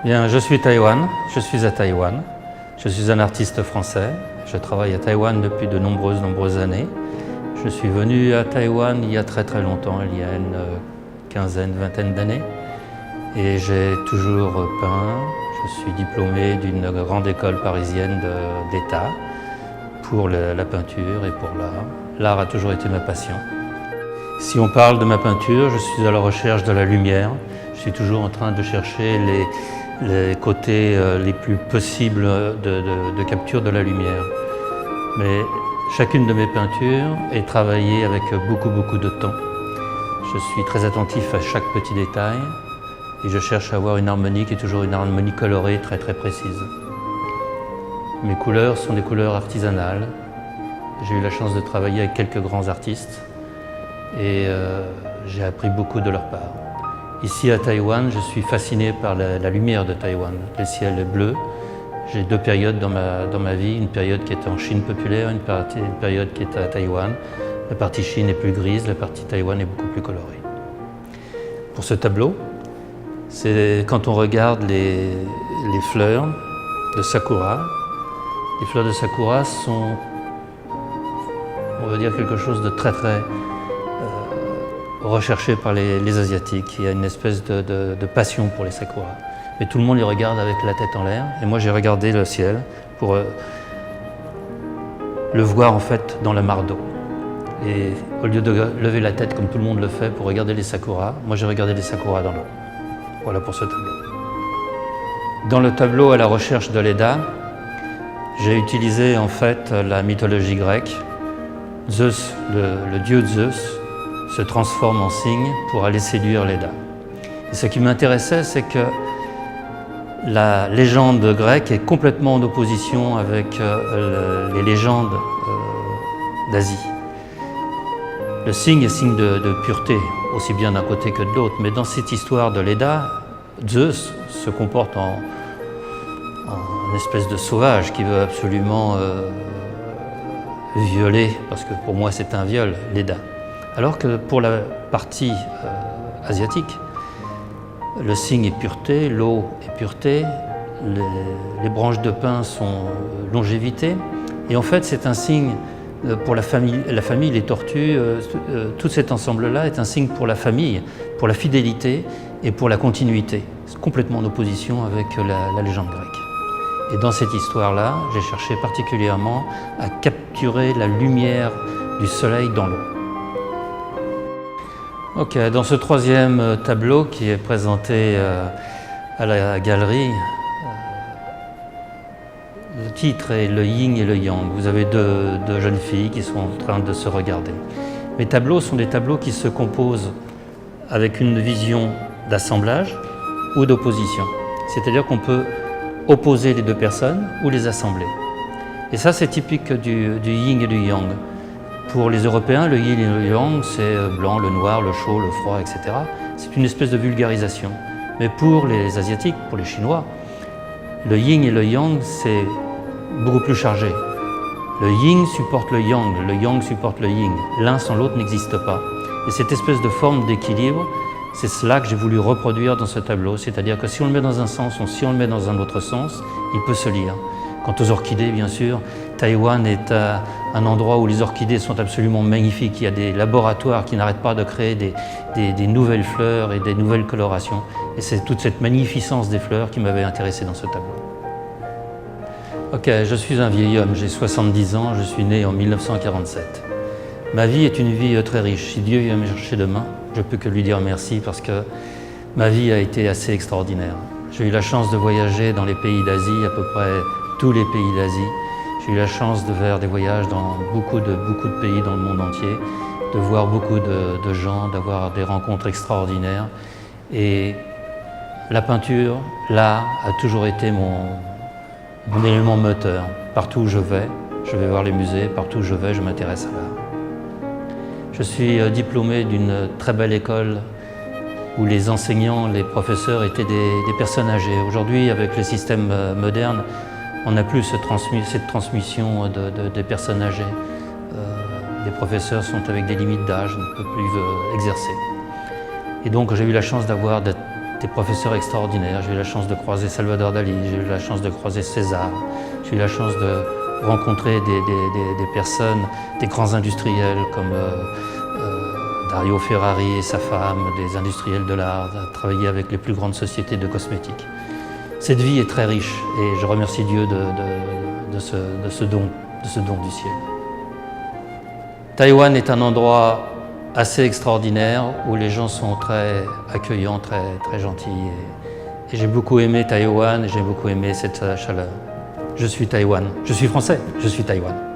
Bien, je suis Taïwan, je suis à Taïwan. Je suis un artiste français. Je travaille à Taïwan depuis de nombreuses années. Je suis venu à Taïwan il y a très longtemps, il y a une quinzaine, vingtaine d'années. Et j'ai toujours peint. Je suis diplômé d'une grande école parisienne d'État pour la peinture et pour l'art. L'art a toujours été ma passion. Si on parle de ma peinture, je suis à la recherche de la lumière. Je suis toujours en train de chercher les côtés les plus possibles de capture de la lumière. Mais chacune de mes peintures est travaillée avec beaucoup de temps. Je suis très attentif à chaque petit détail et je cherche à avoir une harmonie qui est toujours une harmonie colorée très précise. Mes couleurs sont des couleurs artisanales. J'ai eu la chance de travailler avec quelques grands artistes et j'ai appris beaucoup de leur part. Ici à Taïwan, je suis fasciné par la lumière de Taïwan. Le ciel est bleu. J'ai deux périodes dans ma vie, une période qui est en Chine populaire, une période qui est à Taïwan. La partie Chine est plus grise, la partie Taïwan est beaucoup plus colorée. Pour ce tableau, c'est quand on regarde les fleurs de sakura. Les fleurs de sakura sont, on va dire, quelque chose de très recherché par les Asiatiques. Il y a une espèce de passion pour les sakuras. Mais tout le monde les regarde avec la tête en l'air. Et moi, j'ai regardé le ciel pour le voir en fait dans la mare d'eau. Et au lieu de lever la tête comme tout le monde le fait pour regarder les sakuras, moi j'ai regardé les sakuras dans l'eau. Voilà pour ce tableau. Dans le tableau à la recherche de Leda, j'ai utilisé en fait la mythologie grecque. Zeus, le dieu Zeus, se transforme en cygne pour aller séduire Leda. Et ce qui m'intéressait, c'est que la légende grecque est complètement en opposition avec les légendes d'Asie. Le cygne est signe de pureté, aussi bien d'un côté que de l'autre, mais dans cette histoire de Leda, Zeus se comporte en une espèce de sauvage qui veut absolument violer, parce que pour moi c'est un viol, Leda. Alors que pour la partie asiatique, le cygne est pureté, l'eau est pureté, les branches de pin sont longévité, et en fait c'est un signe pour la famille, les tortues, tout cet ensemble-là est un signe pour la famille, pour la fidélité et pour la continuité. C'est complètement en opposition avec la légende grecque. Et dans cette histoire-là, j'ai cherché particulièrement à capturer la lumière du soleil dans l'eau. Ok, dans ce troisième tableau qui est présenté à la galerie, le titre est le yin et le yang. Vous avez deux jeunes filles qui sont en train de se regarder. Mes tableaux sont des tableaux qui se composent avec une vision d'assemblage ou d'opposition. C'est-à-dire qu'on peut opposer les deux personnes ou les assembler. Et ça, c'est typique du yin et du yang. Pour les Européens, le yin et le yang, c'est blanc, le noir, le chaud, le froid, etc. C'est une espèce de vulgarisation. Mais pour les Asiatiques, pour les Chinois, le yin et le yang, c'est beaucoup plus chargé. Le yin supporte le yang supporte le yin. L'un sans l'autre n'existe pas. Et cette espèce de forme d'équilibre, c'est cela que j'ai voulu reproduire dans ce tableau. C'est-à-dire que si on le met dans un sens ou si on le met dans un autre sens, il peut se lire. Quant aux orchidées, bien sûr, Taïwan est un endroit où les orchidées sont absolument magnifiques. Il y a des laboratoires qui n'arrêtent pas de créer des nouvelles fleurs et des nouvelles colorations. Et c'est toute cette magnificence des fleurs qui m'avait intéressé dans ce tableau. Ok, je suis un vieil homme, j'ai 70 ans, je suis né en 1947. Ma vie est une vie très riche. Si Dieu vient me chercher demain, je peux que lui dire merci parce que ma vie a été assez extraordinaire. J'ai eu la chance de voyager dans les pays d'Asie, à peu près tous les pays d'Asie. J'ai eu la chance de faire des voyages dans beaucoup de pays dans le monde entier, de voir beaucoup de gens, d'avoir des rencontres extraordinaires. Et la peinture, l'art, a toujours été mon élément moteur. Partout où je vais voir les musées, partout où je vais, je m'intéresse à l'art. Je suis diplômé d'une très belle école où les enseignants, les professeurs étaient des personnes âgées. Aujourd'hui, avec le système moderne, on n'a plus cette transmission des personnes âgées. Les professeurs sont avec des limites d'âge, ne peuvent plus exercer. Et donc j'ai eu la chance des professeurs extraordinaires. J'ai eu la chance de croiser Salvador Dali, j'ai eu la chance de croiser César, j'ai eu la chance de rencontrer des personnes, des grands industriels comme Dario Ferrari et sa femme, des industriels de l'art, travailler avec les plus grandes sociétés de cosmétiques. Cette vie est très riche et je remercie Dieu de ce don du ciel. Taïwan est un endroit assez extraordinaire où les gens sont très accueillants, très gentils. Et j'ai beaucoup aimé Taïwan et j'ai beaucoup aimé cette chaleur. Je suis Taïwan. Je suis français, je suis Taïwan.